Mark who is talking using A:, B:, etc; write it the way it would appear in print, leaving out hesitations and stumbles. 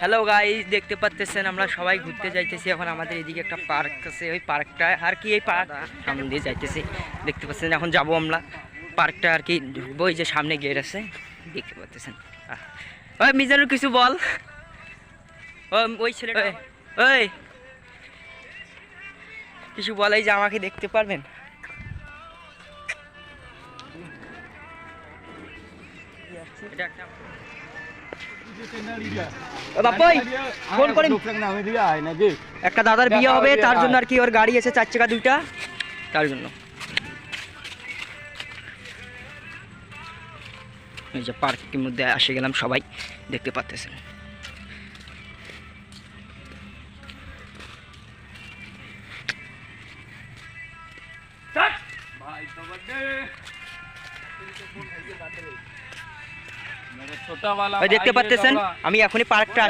A: Hello guys, দেখতে পাচ্ছেন আমরা সবাই ঘুরতে যাইতেছি। এখন আমাদের এদিকে একটা পার্ক আছে, ওই পার্কটা আর কি, এই পার্ক সামনে দিয়ে যাইতেছি। দেখতে পাচ্ছেন এখন যাব আমরা পার্কটা আর কি ঢুকবো। এই যে সামনে গেট আছে, দেখতে পাচ্ছেন। ওই মিজানুর কিছু বল। ওই ছেলেটা, ওই কিছু বল, এই যে আমাকে দেখতে পারবেন? এটা একটা ফোন করে একটা দাদার বিয়ে হবে, তার জন্য আর কি ওর গাড়ি আছে 4 চাকা 2টা, তার জন্য। এই যে পার্কের মধ্যে এসে গেলাম, সবাই দেখতে পাচ্ছেন। দেখতে পাচ্ছেন আমি এখনই পার্কটা